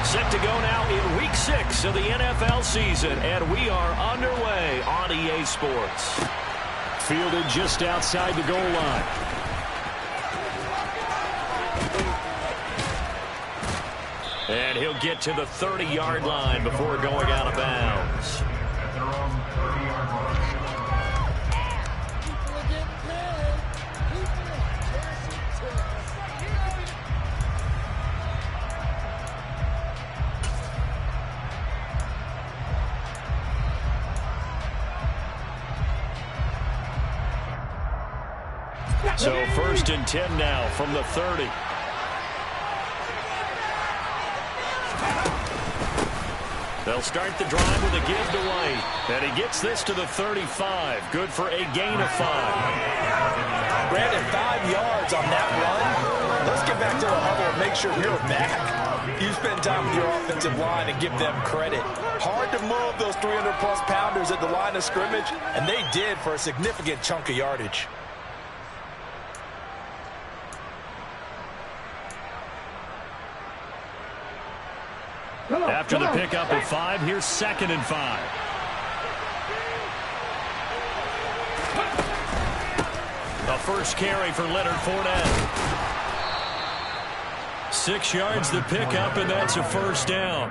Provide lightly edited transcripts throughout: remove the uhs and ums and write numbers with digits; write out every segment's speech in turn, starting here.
Set to go now in Week 6 of the NFL season, and we are underway on EA Sports. Fielded just outside the goal line. And he'll get to the 30-yard line before going out of bounds. So 1st and 10 now from the 30. They'll start the drive with a give to White. And he gets this to the 35. Good for a gain of 5. Brandon, 5 yards on that run. Let's get back to the huddle and make sure you're back. You spend time with your offensive line and give them credit. Hard to move those 300-plus pounders at the line of scrimmage, and they did for a significant chunk of yardage. After the pickup of 5, here's 2nd and 5. A first carry for Leonard Fournette. 6 yards the pickup, and that's a first down.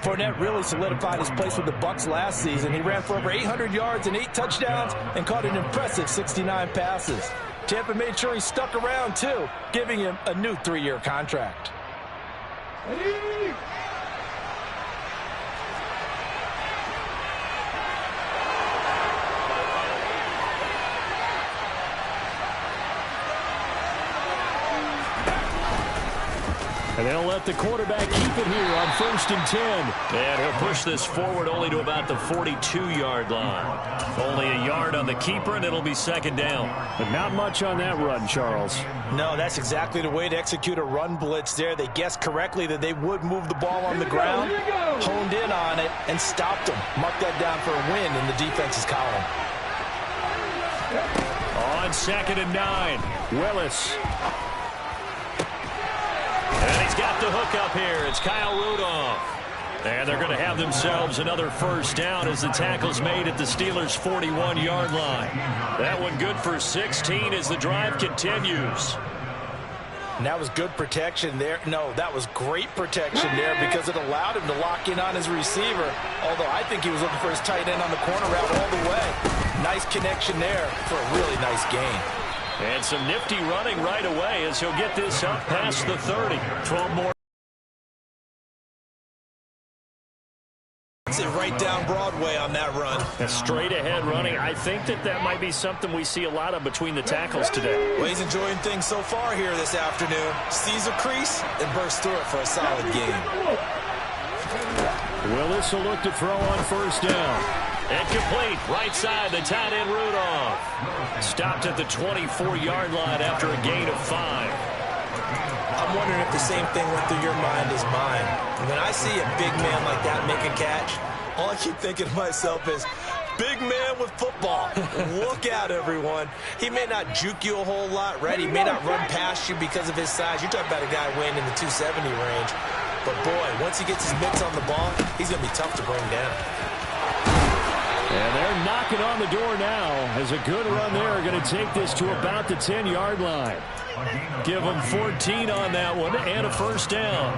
Fournette really solidified his place with the Bucs last season. He ran for over 800 yards and 8 touchdowns and caught an impressive 69 passes. Tampa made sure he stuck around, too, giving him a new 3-year contract. And they'll let the quarterback keep it here on 1st and 10. And he'll push this forward only to about the 42-yard line. Only a yard on the keeper, and it'll be 2nd down. But not much on that run, Charles. No, that's exactly the way to execute a run blitz there. They guessed correctly that they would move the ball on the ground, honed in on it, and stopped them. Mark that down for a win in the defense's column. On 2nd and 9, Willis. And he's got the hook up here. It's Kyle Rudolph. And they're going to have themselves another first down as the tackle's made at the Steelers' 41-yard line. That one good for 16 as the drive continues. And that was good protection there. No, that was great protection there because it allowed him to lock in on his receiver. Although I think he was looking for his tight end on the corner route all the way. Nice connection there for a really nice gain. And some nifty running right away as he'll get this up past the 30. 12 more. It right down Broadway on that run. A straight ahead running. I think that might be something we see a lot of between the tackles today. Well, he's enjoying things so far here this afternoon. Sees a crease and bursts through it for a solid game. Willis will look to throw on 1st down. And complete, right side, the tight end Rudolph. Stopped at the 24-yard line after a gain of 5. I'm wondering if the same thing went through your mind as mine. When I see a big man like that make a catch, all I keep thinking to myself is, big man with football. Look out, everyone. He may not juke you a whole lot, right? He may not run past you because of his size. You're talking about a guy weighing in the 270 range. But, boy, once he gets his mitts on the ball, he's going to be tough to bring down. And they're knocking on the door now as a good run there. Going to take this to about the 10-yard line. Give them 14 on that one and a first down.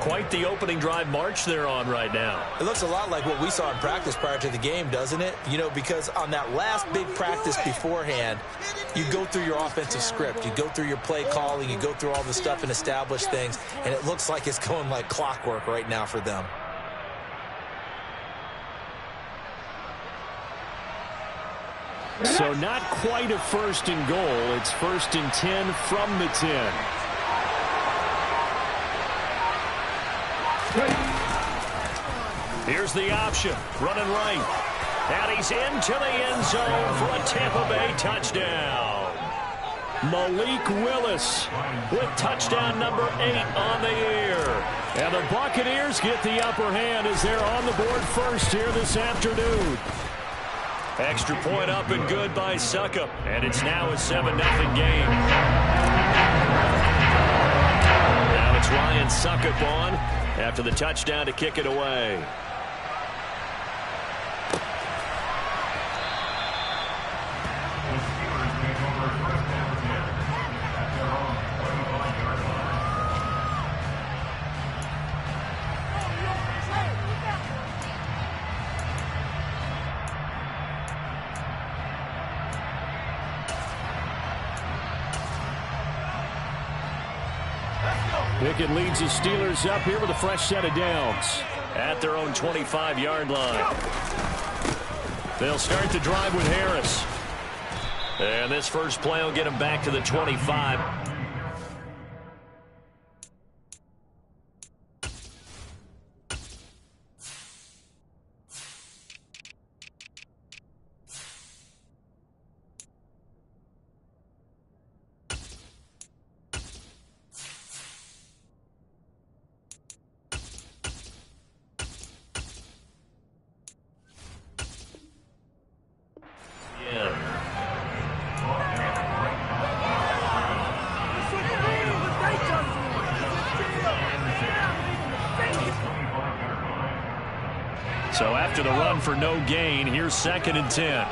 Quite the opening drive march they're on right now. It looks a lot like what we saw in practice prior to the game, doesn't it? You know, because on that last big practice beforehand, you go through your offensive script. You go through your play calling. You go through all the stuff and establish things. And it looks like it's going like clockwork right now for them. So not quite a 1st and goal. It's 1st and 10 from the 10. Here's the option. Running right. And he's into the end zone for a Tampa Bay touchdown. Malik Willis with touchdown number 8 on the year. And the Buccaneers get the upper hand as they're on the board first here this afternoon. Extra point up and good by Succop. And it's now a 7-0 game. Now it's Ryan Succop on. after the touchdown to kick it away. Pickett leads the Steelers up here with a fresh set of downs. At their own 25-yard line. They'll start the drive with Harris. And this first play will get them back to the 25. So after the run for no gain, here's 2nd and 10.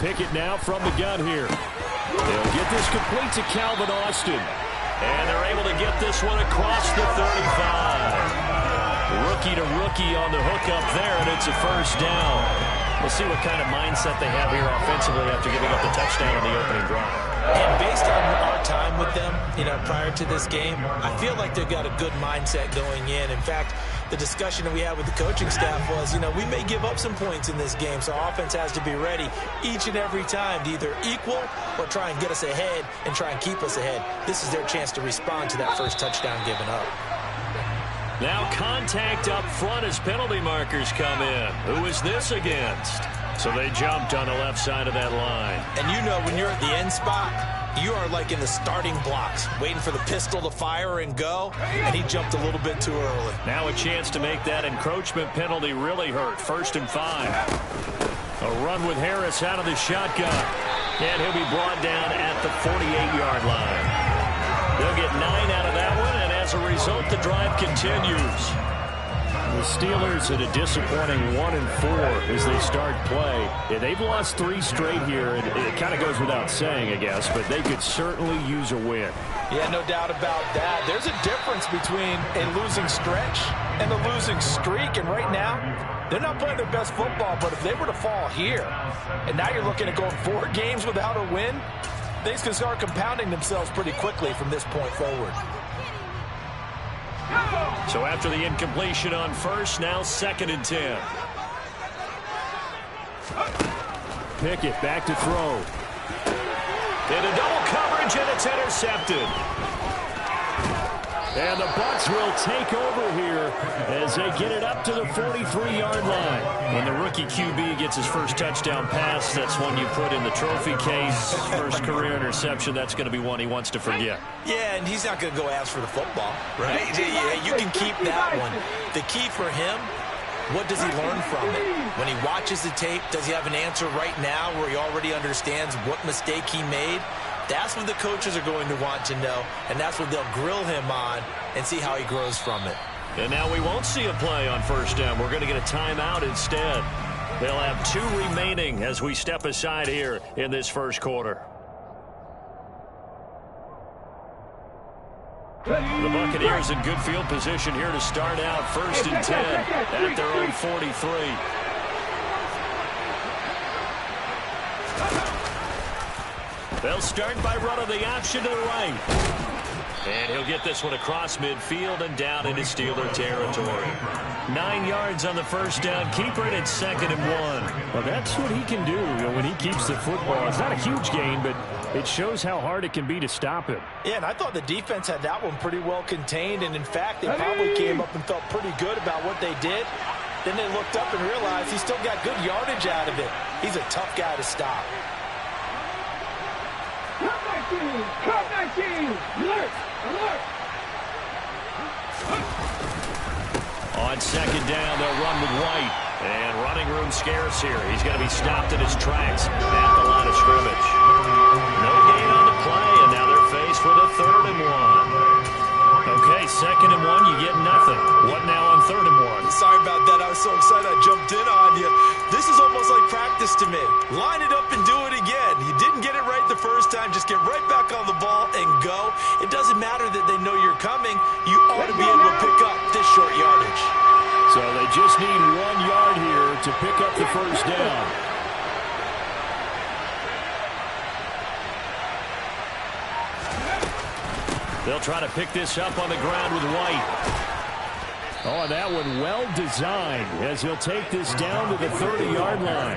Pickett now from the gun here. They'll get this complete to Calvin Austin. And they're able to get this one across the 35. Rookie to rookie on the hook up there, and it's a first down. We'll see what kind of mindset they have here offensively after giving up the touchdown on the opening drive. And based on our time with them, prior to this game, I feel like they've got a good mindset going in. In fact, the discussion that we had with the coaching staff was, we may give up some points in this game, so our offense has to be ready each and every time to either equal or try and get us ahead and try and keep us ahead. This is their chance to respond to that first touchdown given up. Now contact up front as penalty markers come in. Who is this against? So they jumped on the left side of that line. And when you're at the end spot, you are like in the starting blocks, waiting for the pistol to fire and go, and he jumped a little bit too early. Now a chance to make that encroachment penalty really hurt. 1st and 5. A run with Harris out of the shotgun. And he'll be brought down at the 48-yard line. They'll get 9 out of that one, and as a result, the drive continues. The Steelers at a disappointing 1-4 as they start play. Yeah, they've lost 3 straight here, and it kind of goes without saying, I guess, but they could certainly use a win. Yeah, no doubt about that. There's a difference between a losing stretch and a losing streak, and right now, they're not playing their best football, but if they were to fall here, and now you're looking at going 4 games without a win, things can start compounding themselves pretty quickly from this point forward. So after the incompletion on first, now 2nd and 10. Pickett back to throw. Into double coverage, and it's intercepted. And the Bucs will take over here as they get it up to the 43-yard line. When the rookie QB gets his first touchdown pass, that's one you put in the trophy case. First career interception, that's going to be one he wants to forget. Yeah, and he's not going to go ask for the football, right? Yeah, you can keep that one. The key for him, what does he learn from it? When he watches the tape, does he have an answer right now where he already understands what mistake he made? That's what the coaches are going to want to know, and that's what they'll grill him on and see how he grows from it. And now we won't see a play on first down. We're going to get a timeout instead. They'll have 2 remaining as we step aside here in this first quarter. The Buccaneers in good field position here to start out 1st and 10 at their own 43. They'll start by running the option to the right. And he'll get this one across midfield and down into Steeler territory. 9 yards on the first down. Keeper it at 2nd and 1. Well, that's what he can do when he keeps the football. It's not a huge gain, but it shows how hard it can be to stop him. Yeah, and I thought the defense had that one pretty well contained, and in fact, they probably came up and felt pretty good about what they did. Then they looked up and realized he still got good yardage out of it. He's a tough guy to stop. Cut 19! Alert! Alert! On 2nd down, they'll run with White. And running room scarce here. He's going to be stopped in his tracks at the line of scrimmage. No gain on the play, and now they're faced with a 3rd and 1. practice to me. Line it up and do it again. You didn't get it right the first time. Just get right back on the ball and go. It doesn't matter that they know you're coming. You ought to be able to pick up this short yardage. So they just need 1 yard here to pick up the first down. They'll try to pick this up on the ground with White. Oh, and that one well designed as he'll take this down to the 30-yard line.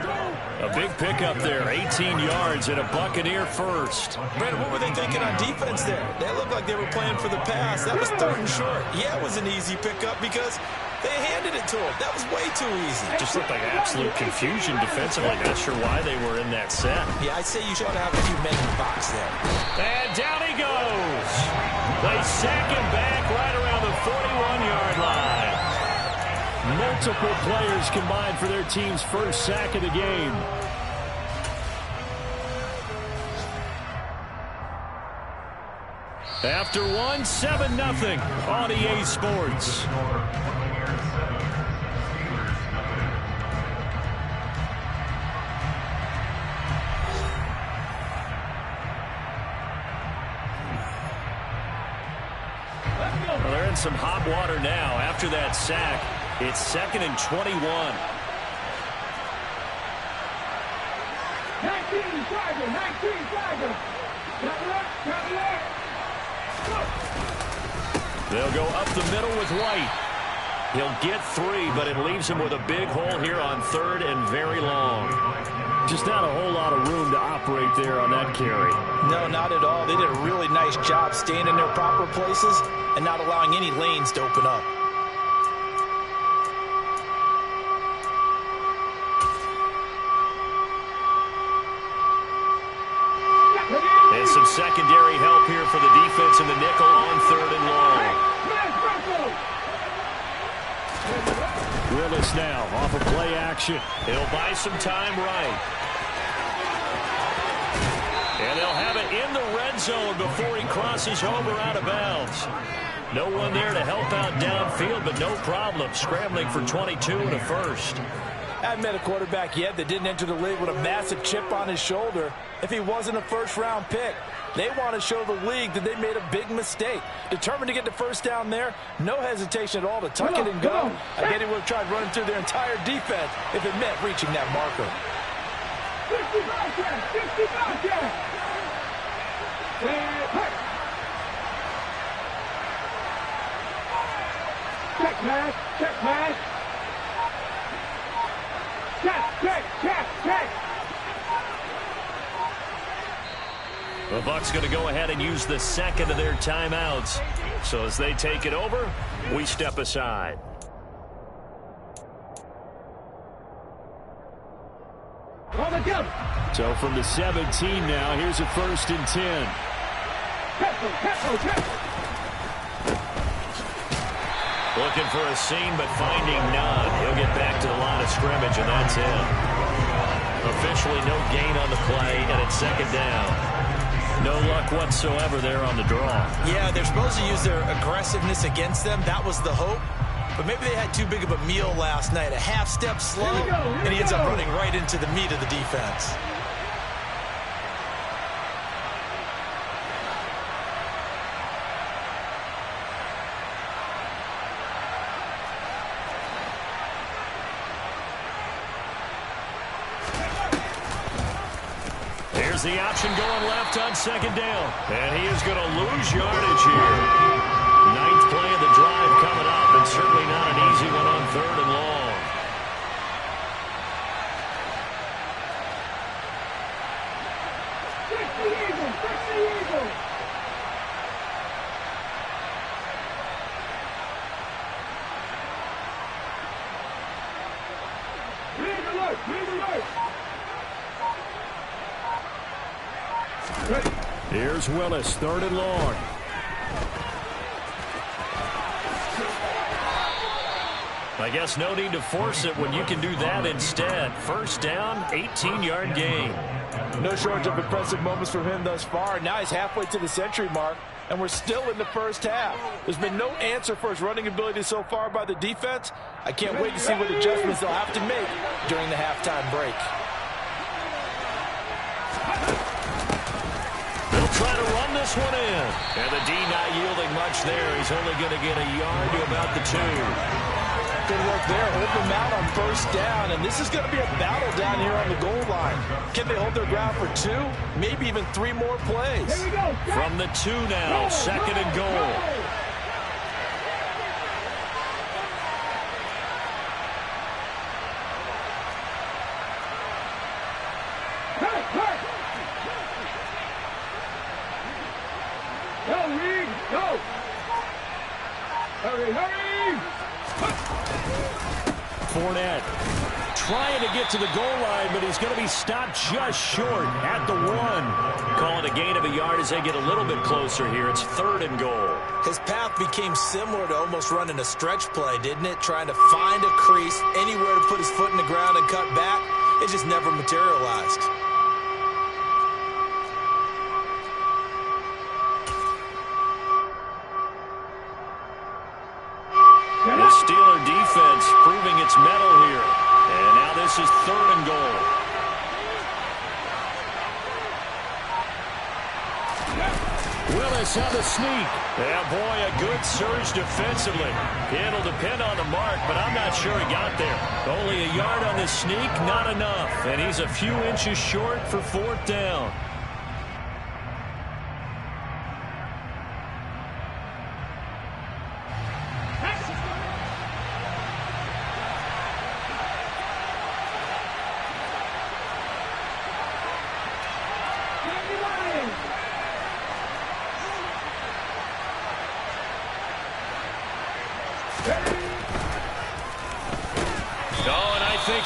A big pickup there, 18 yards and a Buccaneer first. Brandon, what were they thinking on defense there? They looked like they were playing for the pass. That was 3rd and short. Yeah, it was an easy pickup because they handed it to him. That was way too easy. Just looked like absolute confusion defensively. Not sure why they were in that set. Yeah, I'd say you should have a few men in the box there. And down he goes. They sack him back right around the 41-yard line. Multiple players combined for their team's first sack of the game. After one, 7-0 on EA Sports. Well, they're in some hot water now. After that sack, it's 2nd and 21. 19 Tiger, 19 Tiger. They'll go up the middle with White. He'll get 3, but it leaves him with a big hole here on 3rd and very long. Just not a whole lot of room to operate there on that carry. No, not at all. They did a really nice job staying in their proper places and not allowing any lanes to open up. And some secondary help here for the defense in the nickel on 3rd and long. Willis now off of play action. He'll buy some time right. And they'll have it in the red zone before he crosses over out of bounds. No one there to help out downfield, but no problem. Scrambling for 22 and a first. I haven't met a quarterback yet that didn't enter the league with a massive chip on his shoulder if he wasn't a first-round pick. They want to show the league that they made a big mistake. Determined to get the first down there, no hesitation at all to tuck it and go. I bet he would have tried running through their entire defense if it meant reaching that marker. 55 yards, 55 yards. Check pass, check pass. Check. The Bucs going to go ahead and use the 2nd of their timeouts. So as they take it over, we step aside. So from the 17 now, here's a 1st and 10. Looking for a seam, but finding none. He'll get back to the line of scrimmage, and that's it. Officially no gain on the play, and it's 2nd down. No luck whatsoever there on the draw. Yeah, they're supposed to use their aggressiveness against them. That was the hope. But maybe they had too big of a meal last night. A half step slow, and he ends up running right into the meat of the defense. Here's the option going left on 2nd down. And he is going to lose yardage here. 9th play of the drive coming up, and certainly not an easy one on 3rd and long. Fix the eagle. Green alert. Here's Willis, 3rd and long. I guess no need to force it when you can do that instead. 1st down, 18-yard gain. No shortage of impressive moments from him thus far. Now he's halfway to the century mark, and we're still in the first half. There's been no answer for his running ability so far by the defense. I can't wait to see what adjustments they'll have to make during the halftime break. this one in. And the D not yielding much there. He's only going to get a yard to about the 2. Good work there. Hold them out on first down, and this is going to be a battle down here on the goal line. Can they hold their ground for 2? Maybe even 3 more plays. Here we go. From the 2 now, second and goal. Go, Reed, go! Hurry, hurry! Fournette trying to get to the goal line, but he's going to be stopped just short at the 1. Call it a gain of a yard as they get a little bit closer here. It's third and goal. His path became similar to almost running a stretch play, didn't it? Trying to find a crease, anywhere to put his foot in the ground and cut back. It just never materialized. The Steeler defense proving its mettle here. And now this is third and goal. Willis on the sneak. Yeah, boy, a good surge defensively. It'll depend on the mark, but I'm not sure he got there. Only a yard on the sneak, not enough. And he's a few inches short for fourth down.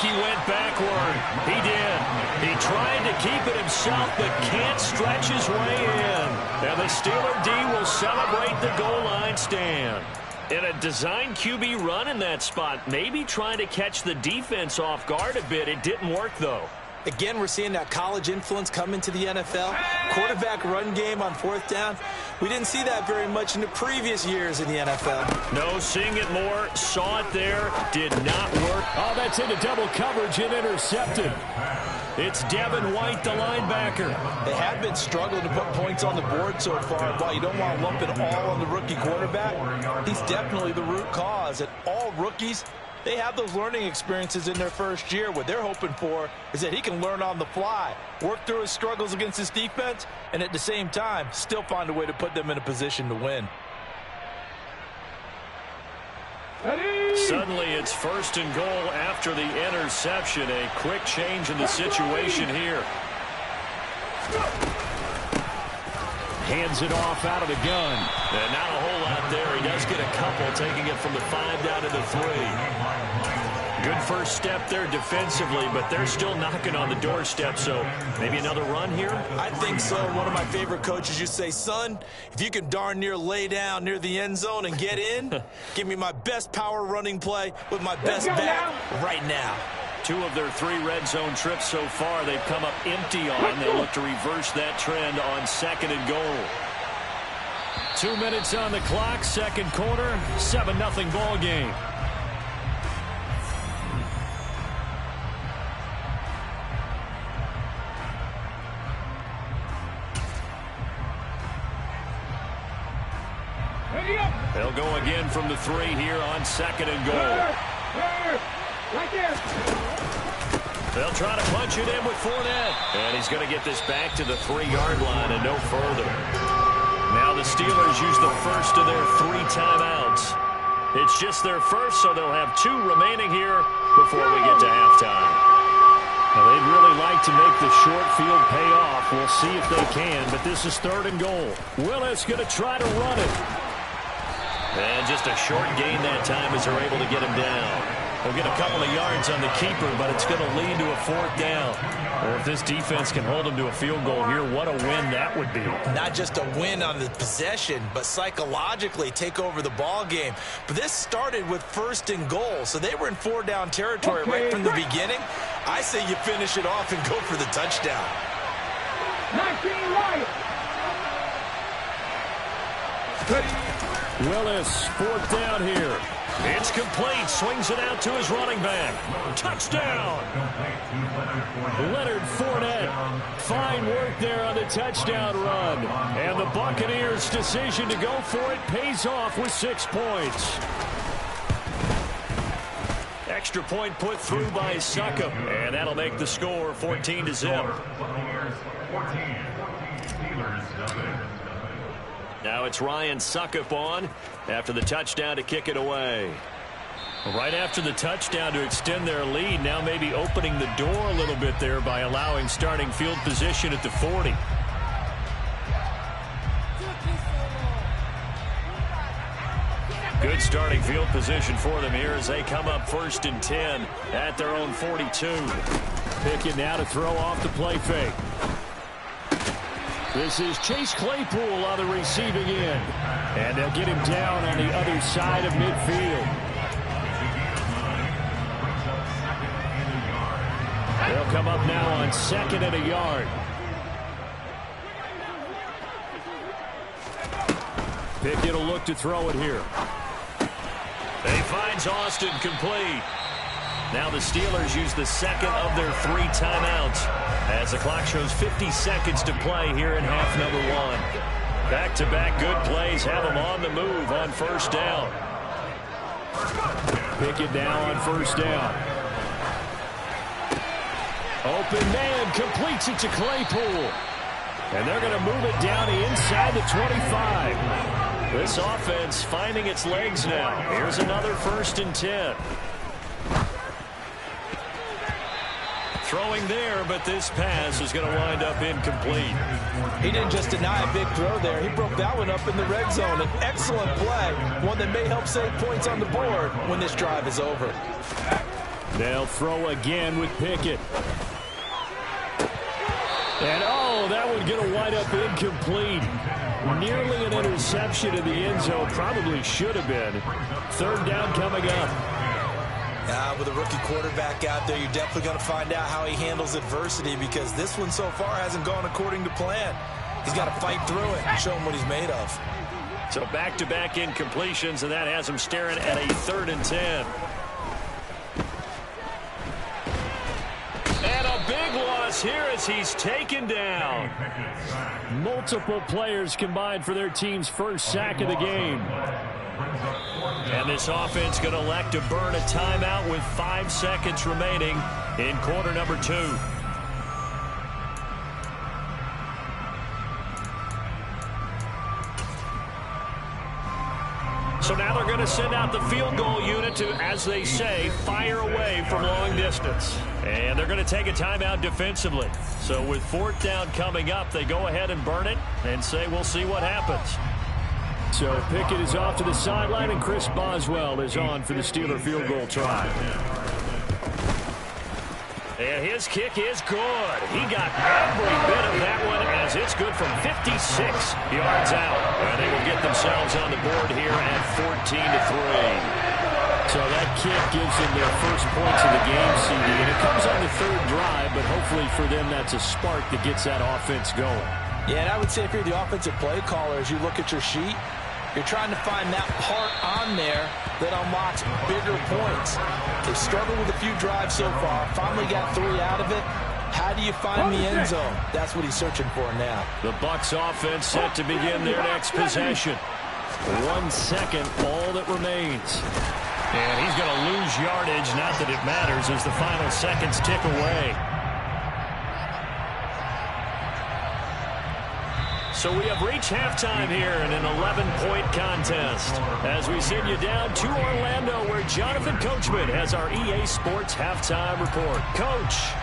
He went backward. He did. He tried to keep it himself, but can't stretch his way in. And the Steeler D will celebrate the goal line stand. In a design QB run in that spot, maybe trying to catch the defense off guard a bit. It didn't work, though. Again, we're seeing that college influence come into the NFL. Quarterback run game on fourth down. We didn't see that very much in the previous years in the NFL. No, seeing it more. Saw it there. Did not work. Oh, that's into double coverage and intercepted. It's Devin White, the linebacker. They have been struggling to put points on the board so far. While you don't want to lump it all on the rookie quarterback, he's definitely the root cause. And all rookies, they have those learning experiences in their first year. What they're hoping for is that he can learn on the fly, work through his struggles against his defense, and at the same time, still find a way to put them in a position to win. Suddenly, it's first and goal after the interception. A quick change in the situation here. Hands it off out of the gun. And not a whole lot there. He does get a couple, taking it from the 5 down to the 3. Good first step there defensively, but they're still knocking on the doorstep, so maybe another run here? I think so. One of my favorite coaches used to say, son, if you can darn near lay down near the end zone and get in, give me my best power running play with my best back right now. 2 of their 3 red zone trips so far they've come up empty on. They'll look to reverse that trend on second and goal. 2 minutes on the clock, second quarter, 7-0 ball game. They'll go again from the 3 here on second and goal. Right there. They'll try to punch it in with Fournette. And he's going to get this back to the 3-yard line and no further. Now the Steelers use the first of their 3 timeouts. It's just their first, so they'll have 2 remaining here before we get to halftime. Now, they'd really like to make the short field pay off. We'll see if they can, but this is third and goal. Willis going to try to run it. And just a short gain that time as they're able to get him down. They'll get a couple of yards on the keeper, but it's going to lead to a fourth down. Or if this defense can hold them to a field goal here, what a win that would be. Not just a win on the possession, but psychologically take over the ball game. But this started with first and goal, so they were in 4-down territory right from the beginning. I say you finish it off and go for the touchdown. 19 right. Willis, fourth down here. It's complete. Swings it out to his running back. Touchdown. Leonard Fournette. Fine work there on the touchdown run. And the Buccaneers' decision to go for it pays off with 6 points. Extra point put through by Succop. And that'll make the score 14-0. Now it's Ryan Succop on after the touchdown to kick it away. Right after the touchdown to extend their lead, now maybe opening the door a little bit there by allowing starting field position at the 40. Good starting field position for them here as they come up 1st and 10 at their own 42. Pickett now to throw off the play fake. This is Chase Claypool on the receiving end. And they'll get him down on the other side of midfield. They'll come up now on 2nd and a yard. Pickett will look to throw it here. He finds Austin complete. Now the Steelers use the second of their 3 timeouts as the clock shows 50 seconds to play here in half number 1. Back-to-back good plays have them on the move on 1st down. Pickett now on 1st down. Open man completes it to Claypool. And they're going to move it down to inside the 25. This offense finding its legs now. Here's another 1st and 10. Throwing there, but this pass is going to wind up incomplete. He didn't just deny a big throw there. He broke that one up in the red zone. An excellent play, one that may help save points on the board when this drive is over. They'll throw again with Pickett. And, oh, that one's going to wind up incomplete. Nearly an interception in the end zone. Probably should have been. 3rd down coming up. With a rookie quarterback out there, you're definitely going to find out how he handles adversity because this one so far hasn't gone according to plan. He's got to fight through it and show him what he's made of. So back-to-back incompletions, and that has him staring at a 3rd and 10. And a big loss here as he's taken down. Multiple players combined for their team's first sack of the game. And this offense going to elect to burn a timeout with 5 seconds remaining in quarter number 2. So now they're going to send out the field goal unit to, as they say, fire away from long distance. And they're going to take a timeout defensively. So with 4th down coming up, they go ahead and burn it and say we'll see what happens. So Pickett is off to the sideline, and Chris Boswell is on for the Steeler field goal try. And his kick is good. He got every bit of that one as it's good from 56 yards out. And they will get themselves on the board here at 14-3. So that kick gives them their first points of the game, CD. And it comes on the 3rd drive, but hopefully for them that's a spark that gets that offense going. Yeah, and I would say if you're the offensive play caller, as you look at your sheet, you're trying to find that part on there that unlocks bigger points. They've struggled with a few drives so far. Finally got 3 out of it. How do you find the end zone? That's what he's searching for now. The Bucs offense set to begin their next possession. 1 second, all that remains. And he's going to lose yardage. Not that it matters as the final seconds tick away. So we have reached halftime here in an 11-point contest as we send you down to Orlando where Jonathan Coachman has our EA Sports halftime report. Coach.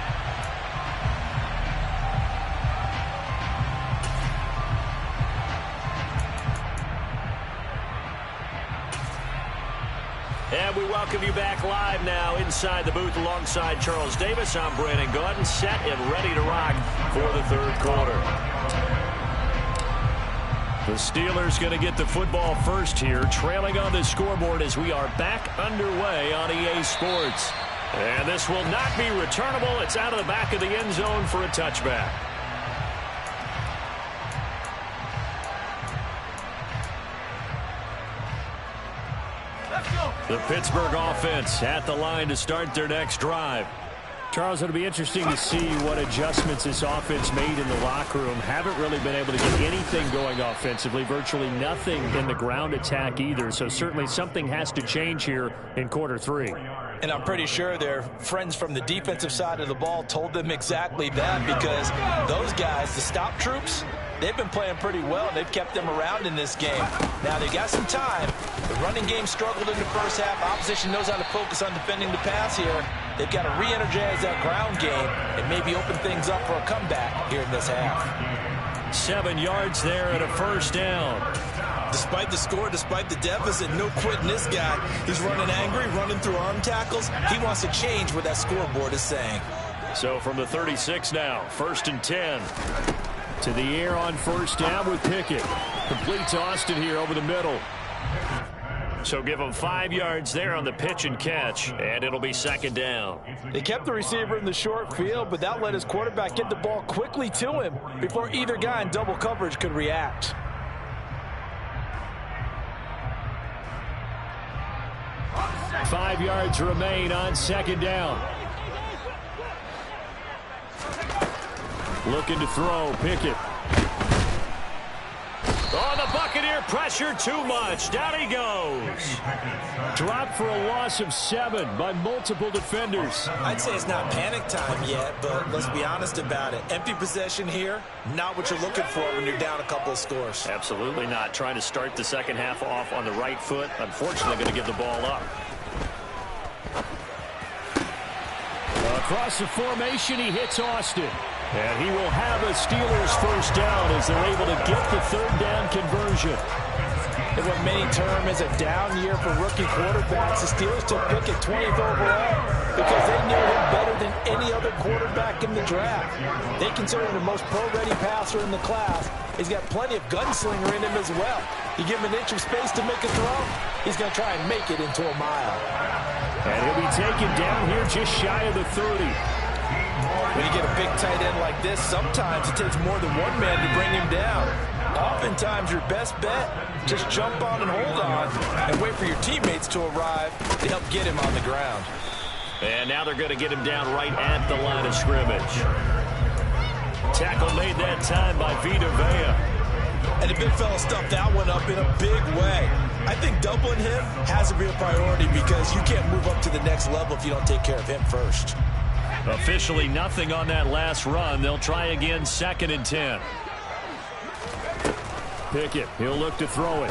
And we welcome you back live now inside the booth alongside Charles Davis. I'm Brandon Gaudin, set and ready to rock for the 3rd quarter. The Steelers going to get the football first here, trailing on the scoreboard as we are back underway on EA Sports. And this will not be returnable. It's out of the back of the end zone for a touchback. The Pittsburgh offense at the line to start their next drive. Charles, it'll be interesting to see what adjustments this offense made in the locker room. Haven't really been able to get anything going offensively, virtually nothing in the ground attack either. So certainly something has to change here in quarter 3. And I'm pretty sure their friends from the defensive side of the ball told them exactly that, because those guys, the stop troops, they've been playing pretty well. They've kept them around in this game. Now, they got some time. The running game struggled in the first half. Opposition knows how to focus on defending the pass here. They've got to re-energize that ground game and maybe open things up for a comeback here in this half. 7 yards there and a first down. Despite the score, despite the deficit, no quitting this guy. He's running angry, running through arm tackles. He wants to change what that scoreboard is saying. So from the 36 now, 1st and 10. To the air on first down with Pickett. Complete to Austin here over the middle. So give him 5 yards there on the pitch and catch, and it'll be 2nd down. They kept the receiver in the short field, but that let his quarterback get the ball quickly to him before either guy in double coverage could react. Five yards remain on 2nd down. Looking to throw, Pickett. Oh, the Buccaneer pressure too much. Down he goes. Dropped for a loss of 7 by multiple defenders. I'd say it's not panic time yet, but let's be honest about it. Empty possession here, not what you're looking for when you're down a couple of scores. Absolutely not. Trying to start the second half off on the right foot. Unfortunately, going to give the ball up. Across the formation, he hits Austin. And he will have a Steelers first down as they're able to get the 3rd down conversion. In what many term is a down year for rookie quarterbacks, the Steelers took Pickett 20th overall because they knew him better than any other quarterback in the draft. They consider him the most pro-ready passer in the class. He's got plenty of gunslinger in him as well. You give him an inch of space to make a throw, he's going to try and make it into a mile. And he'll be taken down here just shy of the 30. When you get a big tight end like this, sometimes it takes more than one man to bring him down. Oftentimes, your best bet, just jump on and hold on and wait for your teammates to arrive to help get him on the ground. And now they're going to get him down right at the line of scrimmage. Tackle made that time by Vita Vea. And the big fella stuffed that one up in a big way. I think doubling him has to be a priority because you can't move up to the next level if you don't take care of him first. Officially nothing on that last run. They'll try again, 2nd and 10. Pickett, he'll look to throw it.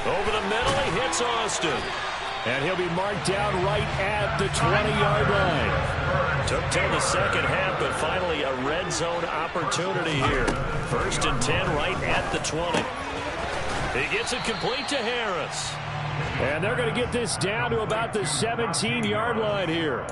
Over the middle, he hits Austin. And he'll be marked down right at the 20-yard line. Took till the second half, but finally a red zone opportunity here. 1st and 10 right at the 20. He gets it complete to Harris. And they're going to get this down to about the 17-yard line here.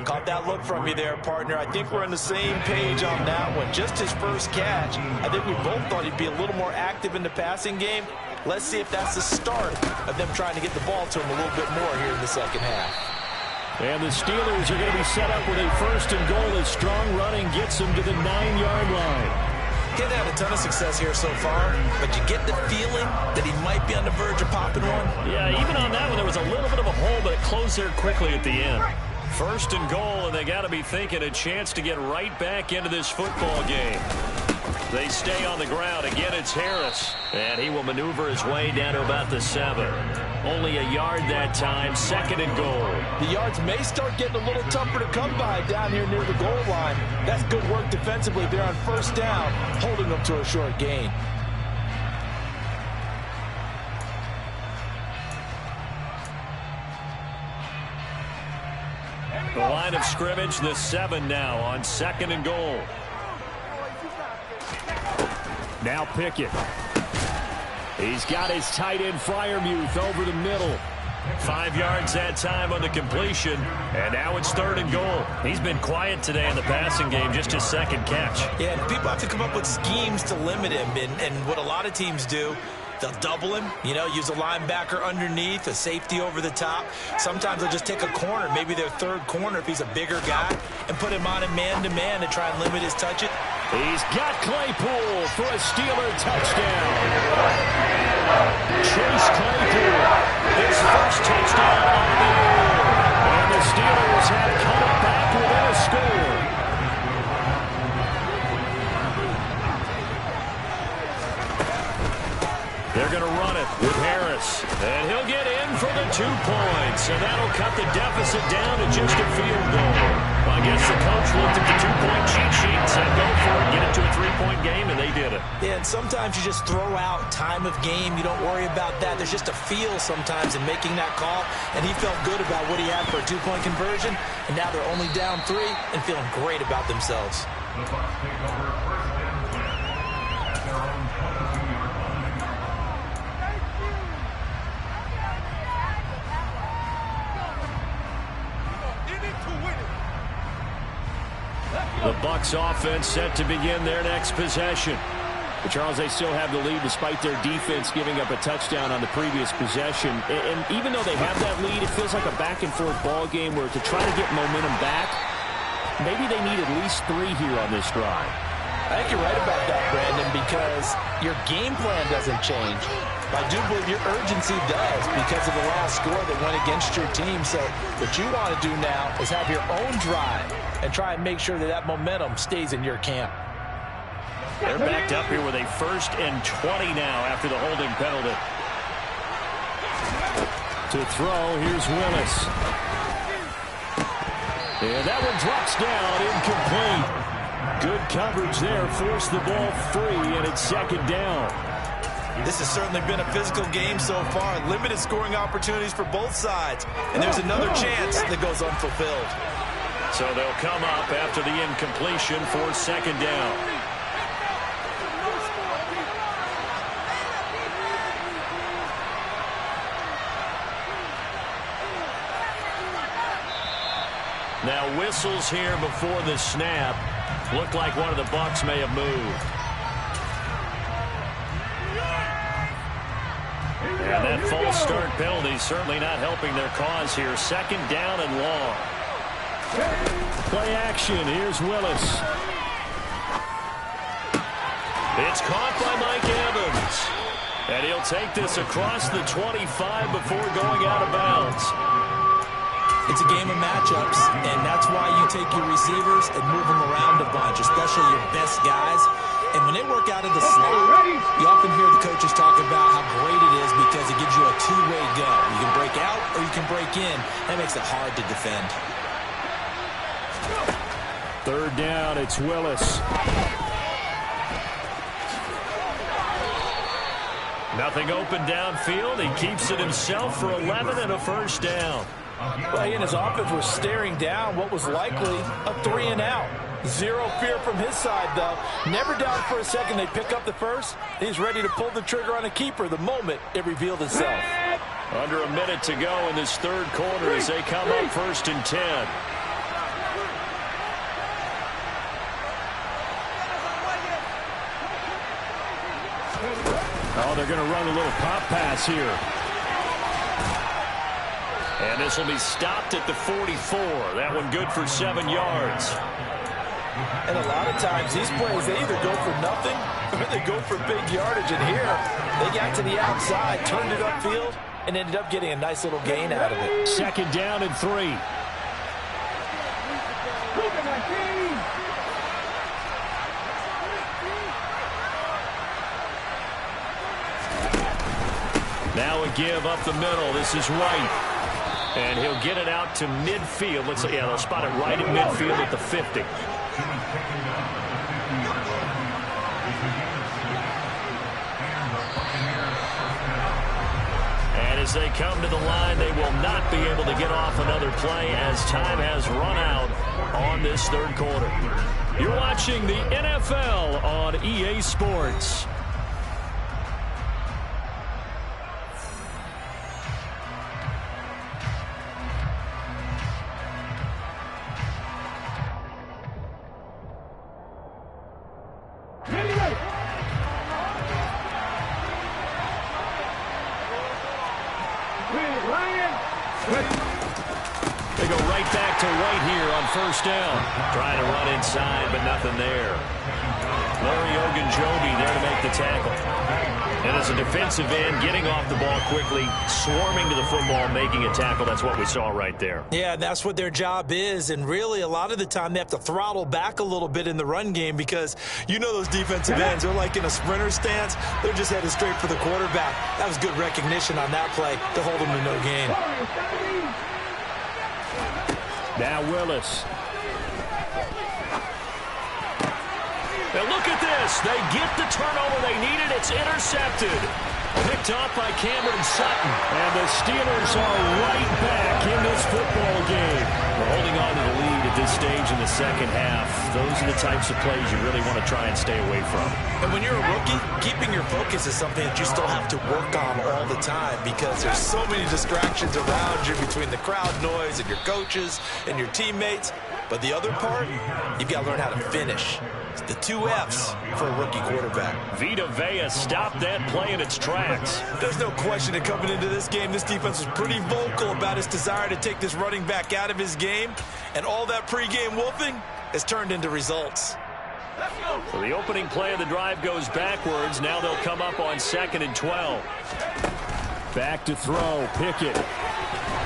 Caught that look from you there, partner. I think we're on the same page on that one. Just his first catch. I think we both thought he'd be a little more active in the passing game. Let's see if that's the start of them trying to get the ball to him a little bit more here in the second half. And the Steelers are going to be set up with a 1st and goal as strong running gets them to the 9-yard line. He hasn't had a ton of success here so far, but you get the feeling that he might be on the verge of popping one. Yeah, even on that one, there was a little bit of a hole, but it closed there quickly at the end. 1st and goal, and they got to be thinking a chance to get right back into this football game. They stay on the ground. Again, it's Harris, and he will maneuver his way down to about the 7. Only a yard that time, 2nd and goal. The yards may start getting a little tougher to come by down here near the goal line. That's good work defensively there on 1st down, holding them to a short gain. The line of scrimmage, the 7 now on 2nd and goal. Now Pickett. He's got his tight end Freiermuth over the middle. 5 yards that time on the completion, and now it's 3rd and goal. He's been quiet today in the passing game, just his 2nd catch. Yeah, and people have to come up with schemes to limit him, and what a lot of teams do, they'll double him, use a linebacker underneath, a safety over the top. Sometimes they'll just take a corner, maybe their 3rd corner if he's a bigger guy, and put him on a man-to-man to try and limit his touches. He's got Claypool for a Steeler touchdown. Chase Claypool, his first touchdown on the year. And the Steelers have cut it back within a score. They're going to run it with Harris. And he'll get in for the 2 points. And that'll cut the deficit down to just a field goal. Well, I guess the coach looked at the 2-point cheat sheet and said, go for it, get it to a 3-point game, and they did it. Yeah, and sometimes you just throw out time of game. You don't worry about that. There's just a feel sometimes in making that call. And he felt good about what he had for a 2-point conversion. And now they're only down 3 and feeling great about themselves. The Bucs take over first and 10 at their own 22-yard line. The Bucs offense set to begin their next possession. But Charles, they still have the lead despite their defense giving up a touchdown on the previous possession. And even though they have that lead, it feels like a back-and-forth ball game where to try to get momentum back, maybe they need at least 3 here on this drive. I think you're right about that, Brandon, because your game plan doesn't change. I do believe your urgency does because of the last score that went against your team. So what you want to do now is have your own drive and try and make sure that that momentum stays in your camp. They're backed up here with a 1st and 20 now after the holding penalty. To throw, here's Willis. And that one drops down, incomplete. Good coverage there, forced the ball free, and it's 2nd down. This has certainly been a physical game so far. Limited scoring opportunities for both sides. And there's another chance that goes unfulfilled. So they'll come up after the incompletion for 2nd down. Now whistles here before the snap. Looked like one of the Bucs may have moved. And that false start penalty certainly not helping their cause here. 2nd down and long. Play action. Here's Willis. It's caught by Mike Evans. And he'll take this across the 25 before going out of bounds. It's a game of matchups, and that's why you take your receivers and move them around a bunch, especially your best guys. And when they work out of the slot, you often hear the coaches talk about how great it is because it gives you a 2-way go. You can break out or you can break in. That makes it hard to defend. 3rd down, it's Willis. Nothing open downfield. He keeps it himself for 11 and a 1st down. Well, he and his offense were staring down what was likely a 3-and-out. Zero fear from his side, though. Never down for a second. They pick up the first. He's ready to pull the trigger on a keeper the moment it revealed itself. Under a minute to go in this 3rd quarter as they come up 1st and 10. Oh, they're going to run a little pop pass here. And this will be stopped at the 44. That one good for 7 yards. And a lot of times these plays, they either go for nothing or they go for big yardage. And here, they got to the outside, turned it upfield, and ended up getting a nice little gain out of it. 2nd down and 3. Now a give up the middle. This is Wright. And he'll get it out to midfield. Let's say, yeah, they'll spot it right at midfield at the 50. And as they come to the line, they will not be able to get off another play as time has run out on this 3rd quarter. You're watching the NFL on EA Sports. They go right back to White here on 1st down. Trying to run inside, but nothing there. Larry Ogunjobi there to make the tackle. And as a defensive end, getting off the ball quickly, swarming to the football, making a tackle, that's what we saw right there. Yeah, that's what their job is, and really a lot of the time they have to throttle back a little bit in the run game because you know those defensive ends, they're like in a sprinter stance. They're just headed straight for the quarterback. That was good recognition on that play to hold them to no gain. Now Willis. Now look at this. They get the turnover they needed. It's intercepted. Picked off by Cameron Sutton. And the Steelers are right back in this football game. We're holding on to the lead at this stage in the second half. Those are the types of plays you really want to try and stay away from. And when you're a rookie, keeping your focus is something that you still have to work on all the time because there's so many distractions around you between the crowd noise and your coaches and your teammates. But the other part, you've got to learn how to finish. It's the 2 F's for a rookie quarterback. Vita Vea stopped that play in its tracks. There's no question that coming into this game, this defense was pretty vocal about its desire to take this running back out of his game. And all that pregame wolfing has turned into results. So the opening play of the drive goes backwards. Now they'll come up on 2nd and 12. Back to throw, Pickett.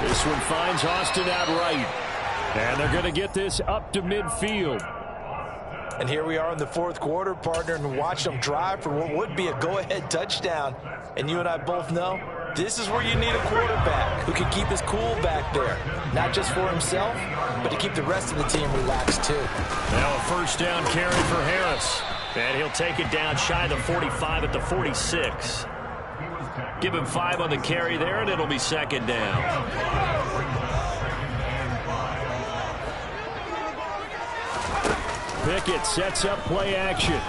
This one finds Austin outright. And they're going to get this up to midfield. And here we are in the 4th quarter, partner, and watch them drive for what would be a go-ahead touchdown. And you and I both know this is where you need a quarterback who can keep his cool back there. Not just for himself, but to keep the rest of the team relaxed too. Now a first down carry for Harris. And he'll take it down shy of the 45 at the 46. Give him 5 on the carry there, and it'll be 2nd down. Pickett sets up play action.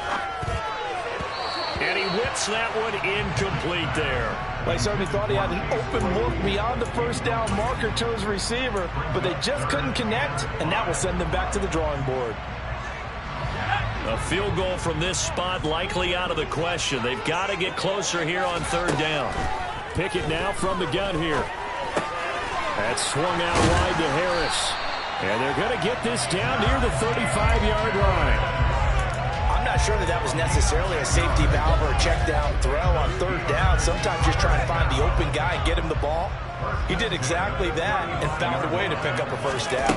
And he whips that one incomplete there. They certainly thought he had an open look beyond the first down marker to his receiver, but they just couldn't connect, and that will send them back to the drawing board. A field goal from this spot likely out of the question. They've got to get closer here on 3rd down. Pickett now from the gun here. That's swung out wide to Harris. And they're going to get this down near the 35-yard line. I'm not sure that was necessarily a safety valve or a check down throw on 3rd down. Sometimes just trying to find the open guy and get him the ball. He did exactly that and found a way to pick up a first down.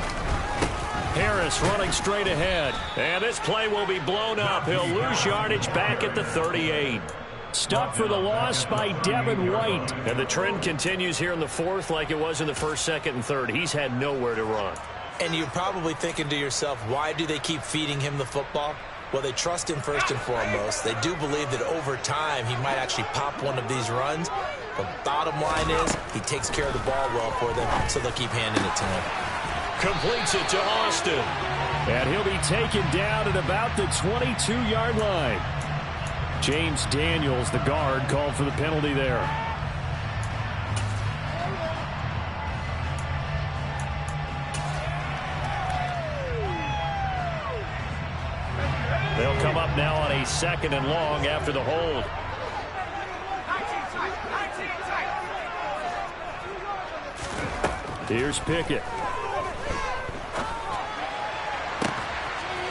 Harris running straight ahead. And this play will be blown up. He'll lose yardage back at the 38. Stopped for the loss by Devin White. And the trend continues here in the 4th like it was in the 1st, 2nd, and 3rd. He's had nowhere to run. And you're probably thinking to yourself, why do they keep feeding him the football? Well, they trust him first and foremost. They do believe that over time he might actually pop one of these runs. But bottom line is he takes care of the ball well for them, so they'll keep handing it to him. Completes it to Austin. And he'll be taken down at about the 22-yard line. James Daniels, the guard, called for the penalty there. They'll come up now on a 2nd and long after the hold. Here's Pickett.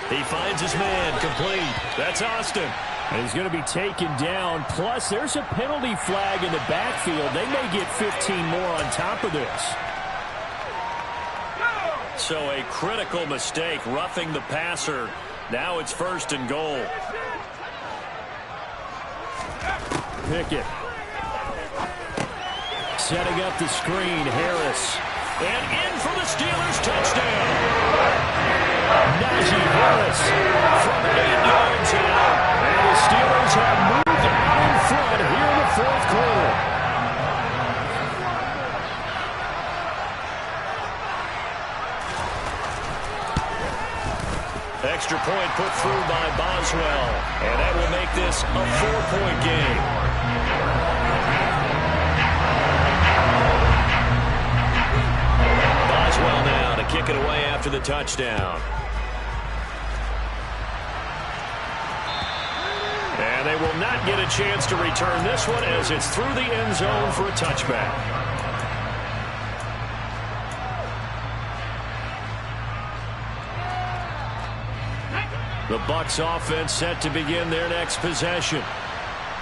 He finds his man, complete. That's Austin. And he's going to be taken down. Plus, there's a penalty flag in the backfield. They may get 15 more on top of this. So a critical mistake, roughing the passer. Now it's 1st and goal. Pickett. Setting up the screen, Harris. And in for the Steelers touchdown. Najee Harris From 8 yards out. And the Steelers have moved out in front here in the 4th quarter. Extra point put through by Boswell. And that will make this a 4-point game. Boswell now to kick it away after the touchdown. And they will not get a chance to return this one as it's through the end zone for a touchback. The Bucs offense set to begin their next possession.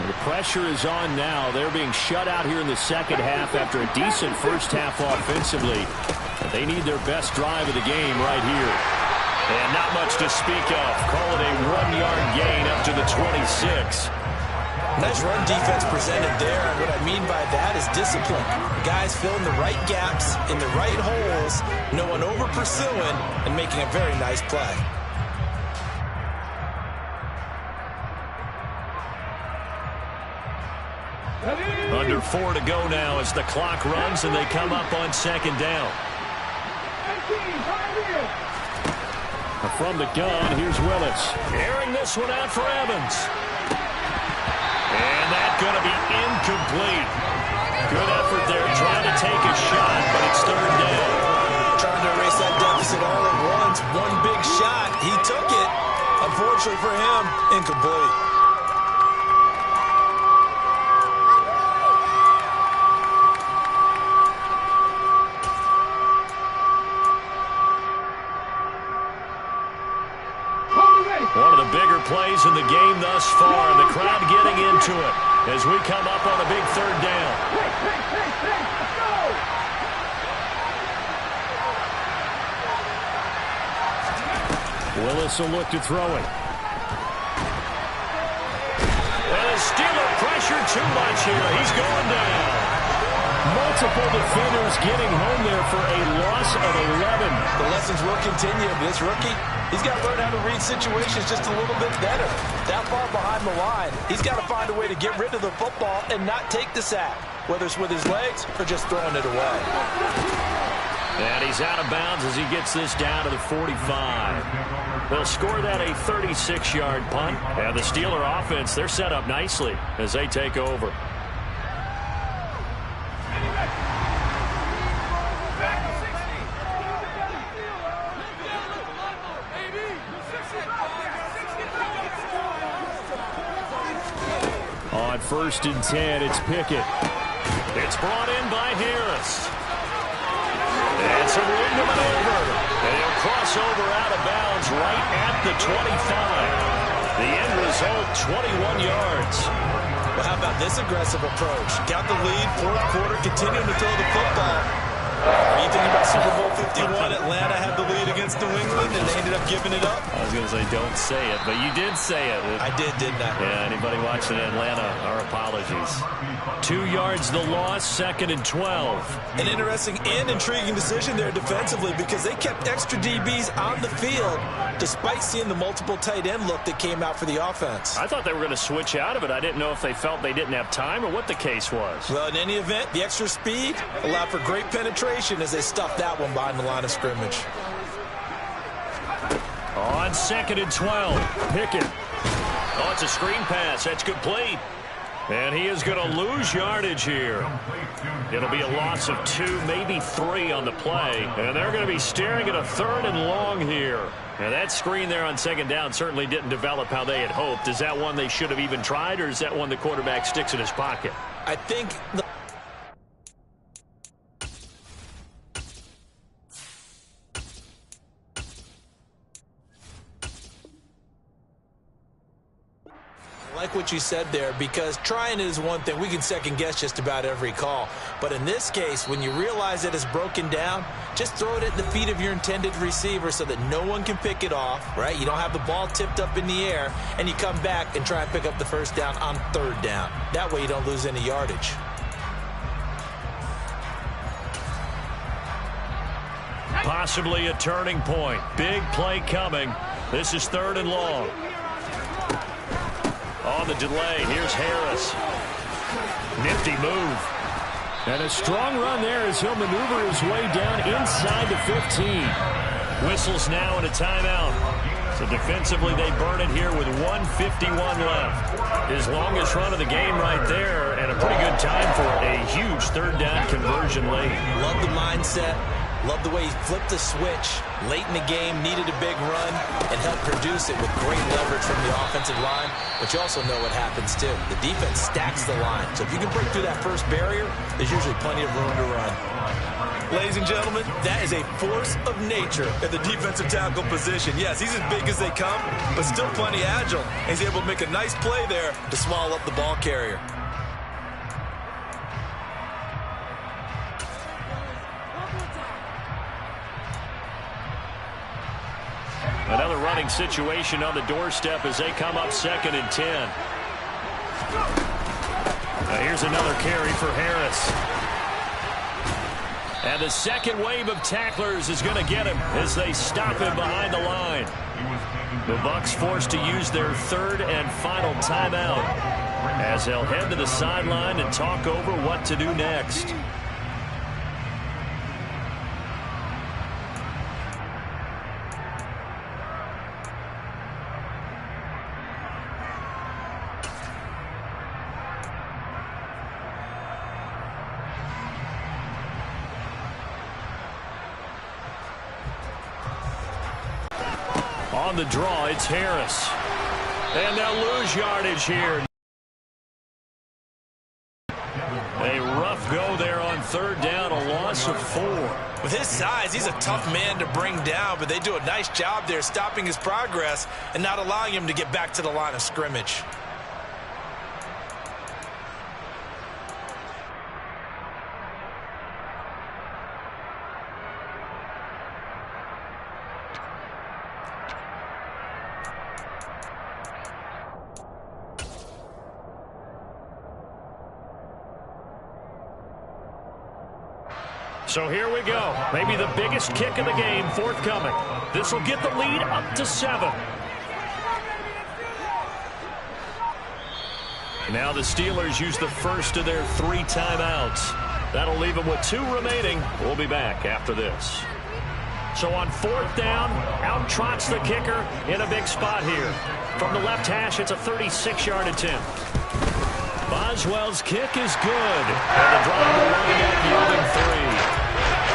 The pressure is on now. They're being shut out here in the second half after a decent first half offensively. They need their best drive of the game right here. And not much to speak of. Call it a 1-yard gain up to the 26. Nice run defense presented there, and what I mean by that is discipline. Guys filling the right gaps in the right holes, no one over-pursuing, and making a very nice play. Under 4 to go now as the clock runs and they come up on second down. From the gun, here's Willis. Airing this one out for Evans. And that's going to be incomplete. Good effort there trying to take a shot, but it's third down. Trying to erase that deficit all at once. One big shot. He took it. Unfortunately for him, incomplete. One of the bigger plays in the game thus far. The crowd getting into it as we come up on a big third down. Willis will look to throw it. And the Steeler pressure too much here. He's going down. Multiple defenders getting home there for a loss of 11. The lessons will continue. This rookie, he's got to learn how to read situations just a little bit better. That far behind the line, he's got to find a way to get rid of the football and not take the sack, whether it's with his legs or just throwing it away. And he's out of bounds as he gets this down to the 45. They'll score that a 36-yard punt. And the Steeler offense, they're set up nicely as they take over. On 1st and 10, it's Pickett. It's brought in by Harris. And some room to maneuver. And he'll cross over out of bounds right at the 25. The end result, 21 yards. Well, how about this aggressive approach? Got the lead, fourth quarter, continuing to throw the football. Are you thinking about Super Bowl 51? Atlanta had the lead against New England, and they ended up giving it up. I was going to say, don't say it, but you did say it. I did, didn't I? Yeah, anybody watching Atlanta, our apologies. 2 yards the loss, 2nd and 12. An interesting and intriguing decision there defensively because they kept extra DBs on the field despite seeing the multiple tight end look that came out for the offense. I thought they were going to switch out of it. I didn't know if they felt they didn't have time or what the case was. Well, in any event, the extra speed allowed for great penetration as they stuffed that one behind the line of scrimmage. On 2nd and 12, Pickett. Oh, it's a screen pass. That's complete. And he is going to lose yardage here. It'll be a loss of 2, maybe 3 on the play. And they're going to be staring at a 3rd and long here. And that screen there on 2nd down certainly didn't develop how they had hoped. Is that one they should have even tried, or is that one the quarterback sticks in his pocket? I think I like what you said there, because trying it is one thing. We can second guess just about every call. But in this case, when you realize it is broken down, just throw it at the feet of your intended receiver so that no one can pick it off, right? You don't have the ball tipped up in the air, and you come back and try and pick up the first down on 3rd down. That way you don't lose any yardage. Possibly a turning point. Big play coming. This is 3rd and long. On the delay, here's Harris. Nifty move. And a strong run there as he'll maneuver his way down inside the 15. Whistles now and a timeout. So defensively, they burn it here with 1:51 left. His longest run of the game right there, and a pretty good time for a huge 3rd down conversion late. Love the mindset. Love the way he flipped the switch late in the game, needed a big run, and helped produce it with great leverage from the offensive line. But you also know what happens, too. The defense stacks the line. So if you can break through that first barrier, there's usually plenty of room to run. Ladies and gentlemen, that is a force of nature at the defensive tackle position. Yes, he's as big as they come, but still plenty agile. He's able to make a nice play there to swallow up the ball carrier. Another running situation on the doorstep as they come up 2nd and 10. Here's another carry for Harris. And the second wave of tacklers is going to get him as they stop him behind the line. The Bucs forced to use their 3rd and final timeout as they'll head to the sideline and talk over what to do next. On the draw, it's Harris. And they'll lose yardage here. A rough go there on 3rd down, a loss of 4. With his size, he's a tough man to bring down, but they do a nice job there stopping his progress and not allowing him to get back to the line of scrimmage. So here we go. Maybe the biggest kick of the game forthcoming. This will get the lead up to 7. Now the Steelers use the first of their 3 timeouts. That'll leave them with 2 remaining. We'll be back after this. So on 4th down, out trots the kicker in a big spot here. From the left hash, it's a 36-yard attempt. Boswell's kick is good. And the drive will wind up yielding 3.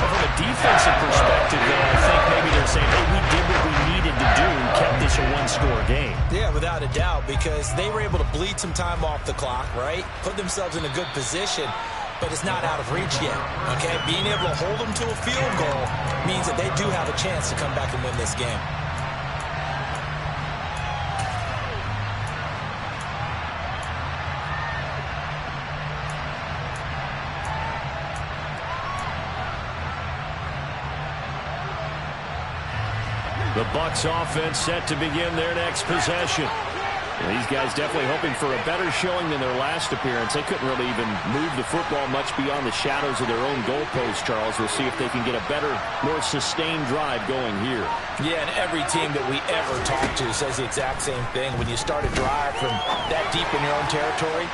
From a defensive perspective, though, I think maybe they're saying, hey, we did what we needed to do and kept this a 1-score game. Yeah, without a doubt, because they were able to bleed some time off the clock, right? Put themselves in a good position, but it's not out of reach yet, okay? Being able to hold them to a field goal means that they do have a chance to come back and win this game. The Bucs offense set to begin their next possession. Well, these guys definitely hoping for a better showing than their last appearance. They couldn't really even move the football much beyond the shadows of their own goalpost, Charles. We'll see if they can get a better, more sustained drive going here. Yeah, and every team that we ever talk to says the exact same thing. When you start a drive from that deep in your own territory,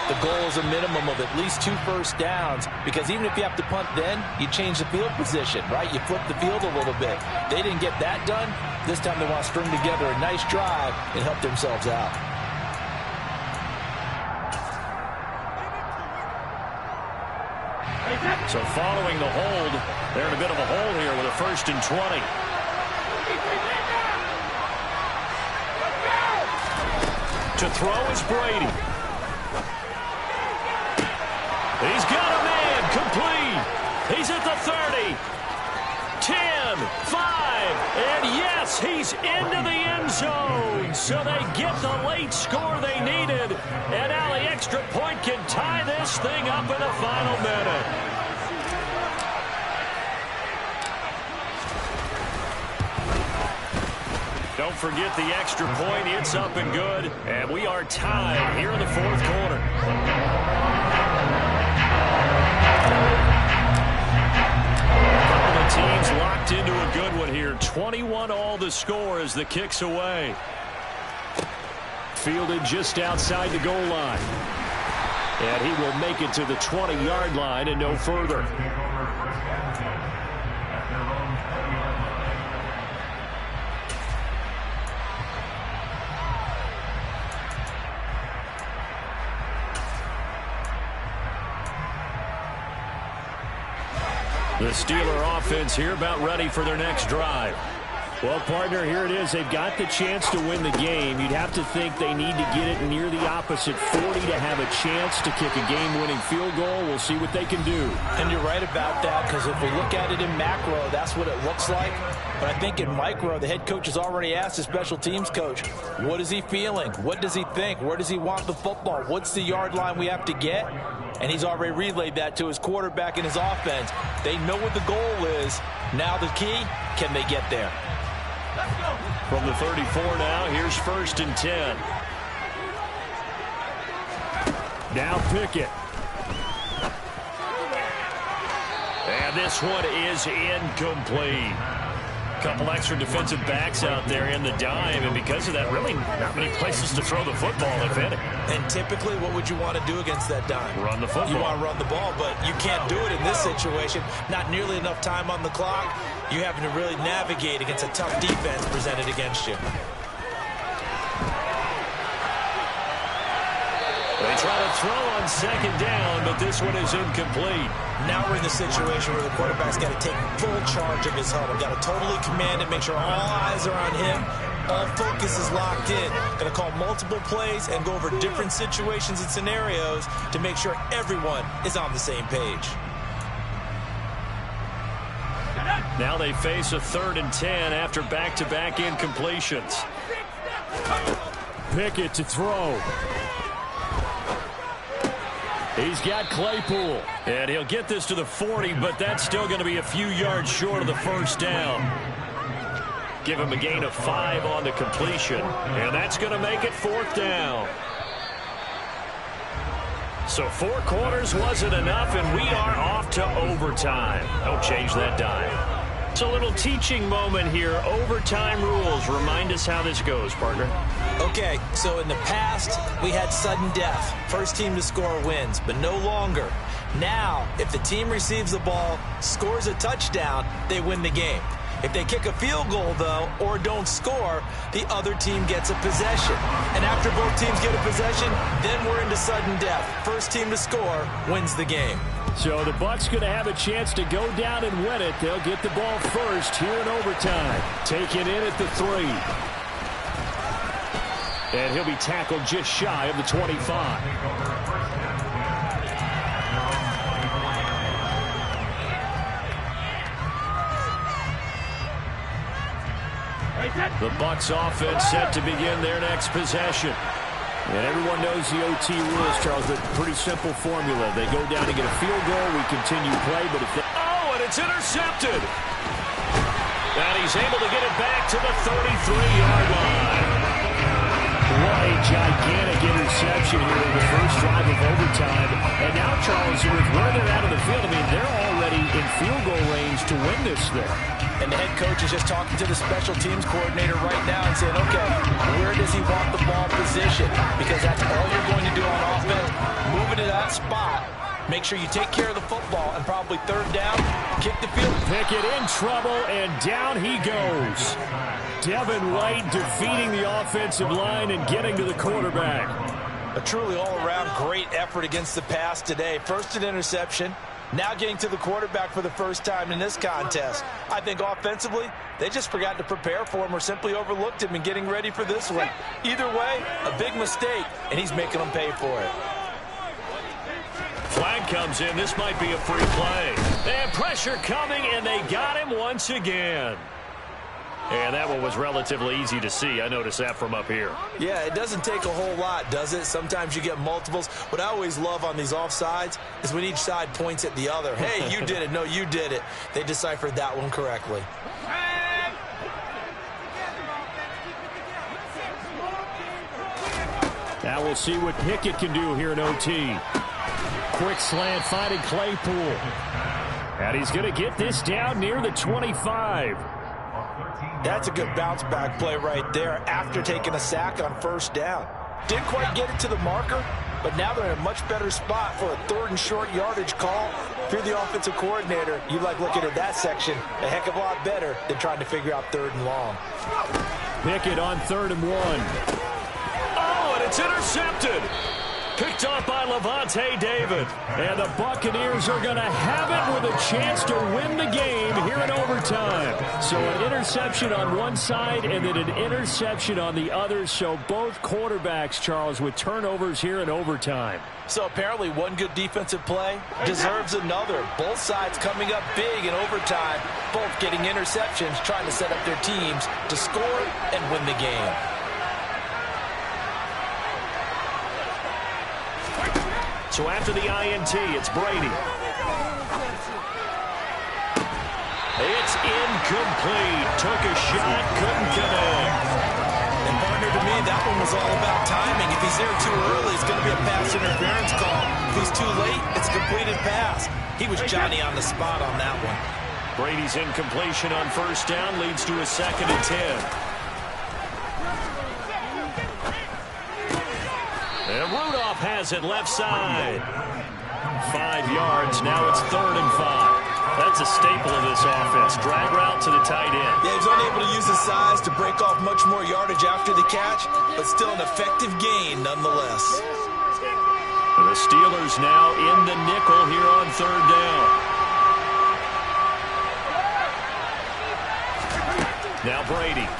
the goal is a minimum of at least 2 first downs, because even if you have to punt then, you change the field position, right? You flip the field a little bit. They didn't get that done. This time they want to string together a nice drive and help themselves out. So following the hold, they're in a bit of a hole here with a 1st and 20. To throw is Brady. He's got a man complete. He's at the 30. 10, 5, and yes, he's into the end zone. So they get the late score they needed. And now the extra point can tie this thing up in the final minute. Don't forget the extra point. It's up and good. And we are tied here in the 4th quarter. Teams locked into a good one here. 21 all the score as the kick's away. Fielded just outside the goal line. And he will make it to the 20-yard line and no further. The Steeler offense here about ready for their next drive. Well, partner, here it is. They've got the chance to win the game. You'd have to think they need to get it near the opposite 40 to have a chance to kick a game-winning field goal. We'll see what they can do. And you're right about that, because if we look at it in macro, that's what it looks like. But I think in micro, the head coach has already asked the special teams coach, what is he feeling? What does he think? Where does he want the football? What's the yard line we have to get? And he's already relayed that to his quarterback and his offense. They know what the goal is. Now the key, can they get there? From the 34 now, here's 1st and 10. Now Pickett. And this one is incomplete. Couple extra defensive backs out there in the dime, and because of that, really not many places to throw the football, if any. And typically, what would you want to do against that dime? Run the football. You want to run the ball, but you can't do it in this situation. Not nearly enough time on the clock. You're having to really navigate against a tough defense presented against you. They try to throw on 2nd down, but this one is incomplete. Now we're in the situation where the quarterback's got to take full charge of his huddle. Got to totally command it, make sure all eyes are on him. All focus is locked in. Got to call multiple plays and go over different situations and scenarios to make sure everyone is on the same page. Now they face a 3rd and 10 after back-to-back incompletions. Pickett to throw. He's got Claypool. And he'll get this to the 40, but that's still going to be a few yards short of the 1st down. Give him a gain of 5 on the completion, and that's going to make it 4th down. So 4 quarters wasn't enough, and we are off to overtime. Don't change that dime. It's a little teaching moment here. Overtime rules. Remind us how this goes, partner. Okay, so in the past, we had sudden death. First team to score wins, but no longer. Now, if the team receives the ball, scores a touchdown, they win the game. If they kick a field goal, though, or don't score, the other team gets a possession. And after both teams get a possession, then we're into sudden death. First team to score wins the game. So the Bucs going to have a chance to go down and win it. They'll get the ball first here in overtime. Taken in at the 3. And he'll be tackled just shy of the 25. The Bucs offense set to begin their next possession. And everyone knows the OT rules, Charles, but pretty simple formula. They go down and get a field goal, we continue play, but if they... Oh, and it's intercepted. And he's able to get it back to the 33-yard line. What a gigantic interception here in the first drive of overtime. And now, Charles, with where they're out of the field, I mean, they're already in field goal range to win this thing. And the head coach is just talking to the special teams coordinator right now and saying, okay, where does he want the ball positioned? Because that's all you're going to do on offense. Move it to that spot. Make sure you take care of the football, and probably 3rd down, kick the field. Pickett in trouble, and down he goes. Devin White defeating the offensive line and getting to the quarterback. A truly all-around great effort against the pass today. First an interception, now getting to the quarterback for the first time in this contest. I think offensively, they just forgot to prepare for him or simply overlooked him in getting ready for this one. Either way, a big mistake, and he's making them pay for it. Flag comes in. This might be a free play. And pressure coming, and they got him once again. And that one was relatively easy to see. I noticed that from up here. Yeah, it doesn't take a whole lot, does it? Sometimes you get multiples. What I always love on these offsides is when each side points at the other. Hey, you did it. No, you did it. They deciphered that one correctly. Now we'll see what Pickett can do here in OT. Quick slant finding Claypool. And he's going to get this down near the 25. That's a good bounce-back play right there after taking a sack on 1st down. Didn't quite get it to the marker, but now they're in a much better spot for a 3rd and short yardage call. If you're the offensive coordinator, you like looking at that section a heck of a lot better than trying to figure out 3rd and long. Pickett on 3rd and 1. Oh, and it's intercepted. Picked off by Levante David. And the Buccaneers are going to have it with a chance to win the game here in overtime. So an interception on one side and then an interception on the other. So both quarterbacks, Charles, with turnovers here in overtime. So apparently one good defensive play deserves another. Both sides coming up big in overtime. Both getting interceptions, trying to set up their teams to score and win the game. So after the INT, it's Brady. It's incomplete. Took a shot, couldn't connect. And partner, to me, that one was all about timing. If he's there too early, it's going to be a pass interference call. If he's too late, it's a completed pass. He was Johnny on the spot on that one. Brady's incompletion on first down leads to a 2nd and 10. And Rudolph has it left side. 5 yards. Now it's 3rd and 5. That's a staple of this offense. Drag route to the tight end. Yeah, he's unable to use his size to break off much more yardage after the catch, but still an effective gain nonetheless. The Steelers now in the nickel here on 3rd down. Now Brady.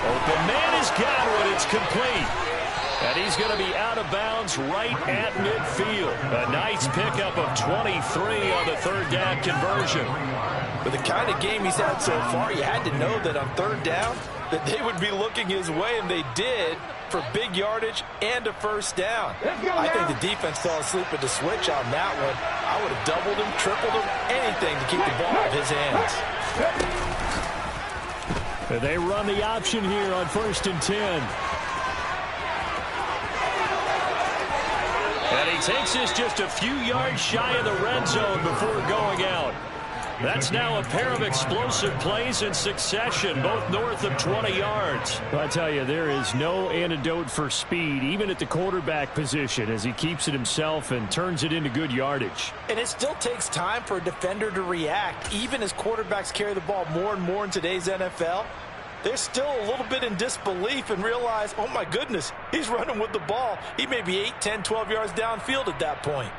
Open man has got one. It's complete. And he's going to be out of bounds right at midfield. A nice pickup of 23 on the 3rd down conversion. With the kind of game he's had so far, you had to know that on 3rd down that they would be looking his way, and they did, for big yardage and a 1st down. I think the defense fell asleep at the switch on that one. I would have doubled him, tripled him, anything to keep the ball out of his hands. They run the option here on 1st and 10. And he takes this just a few yards shy of the red zone before going out. That's now a pair of explosive plays in succession, both north of 20 yards. I tell you, there is no antidote for speed, even at the quarterback position, as he keeps it himself and turns it into good yardage. And it still takes time for a defender to react, even as quarterbacks carry the ball more and more in today's NFL. They're still a little bit in disbelief and realize, oh my goodness, he's running with the ball. He may be 8, 10, 12 yards downfield at that point.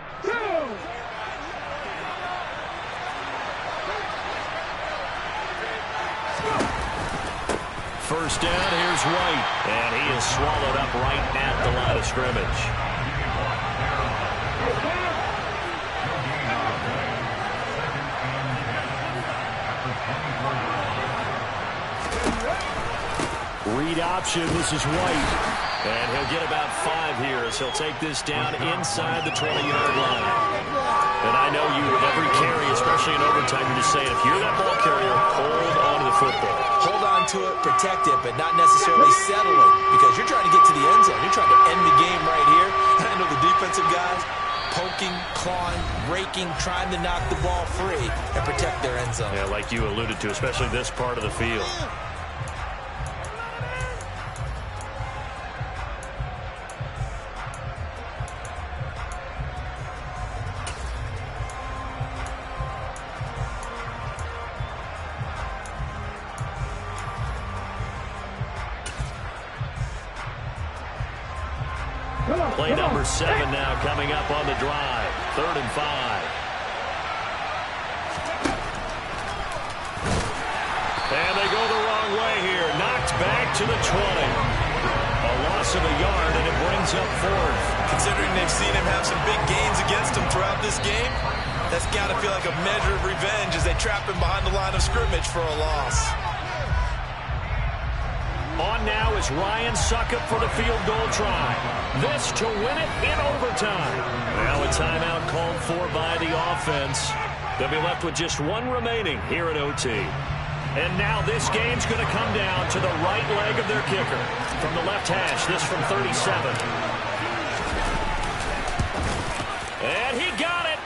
First down, here's White. And he is swallowed up right at the line of scrimmage. Read option, this is White. And he'll get about 5 here as he'll take this down inside the 20-yard line. And I know you with every carry, especially in overtime, you're just saying, if you're that ball carrier, hold on to the football. Hold on to it, protect it, but not necessarily settle it, because you're trying to get to the end zone. You're trying to end the game right here. And I know the defensive guys poking, clawing, raking, trying to knock the ball free and protect their end zone. Yeah, like you alluded to, especially this part of the field. Play number 7 now coming up on the drive. 3rd and 5. And they go the wrong way here. Knocked back to the 20. A loss of a yard, and it brings up 4th. Considering they've seen him have some big gains against him throughout this game, that's got to feel like a measure of revenge as they trap him behind the line of scrimmage for a loss. On now is Ryan Succop for the field goal try. This to win it in overtime. Now a timeout called for by the offense. They'll be left with just 1 remaining here at OT. And now this game's going to come down to the right leg of their kicker. From the left hash, this from 37. And he got it.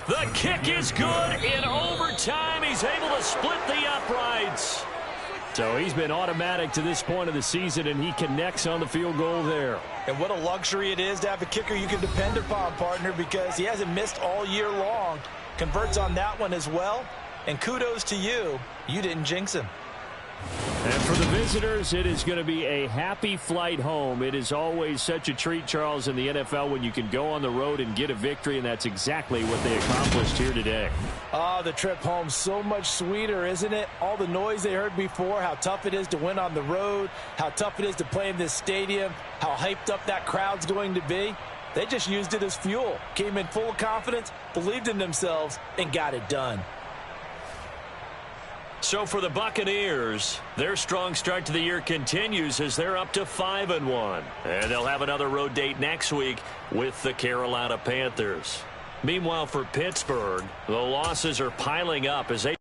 The kick is good in overtime. He's able to split the uprights. So he's been automatic to this point of the season, and he connects on the field goal there. And what a luxury it is to have a kicker you can depend upon, partner, because he hasn't missed all year long. Converts on that one as well. And kudos to you. You didn't jinx him. And for the visitors, it is going to be a happy flight home. It is always such a treat, Charles, in the NFL when you can go on the road and get a victory, and that's exactly what they accomplished here today. Oh, the trip home, so much sweeter, isn't it? All the noise they heard before, how tough it is to win on the road, how tough it is to play in this stadium, how hyped up that crowd's going to be. They just used it as fuel, came in full of confidence, believed in themselves, and got it done. So for the Buccaneers, their strong start to the year continues as they're up to 5-1. And they'll have another road date next week with the Carolina Panthers. Meanwhile, for Pittsburgh, the losses are piling up as they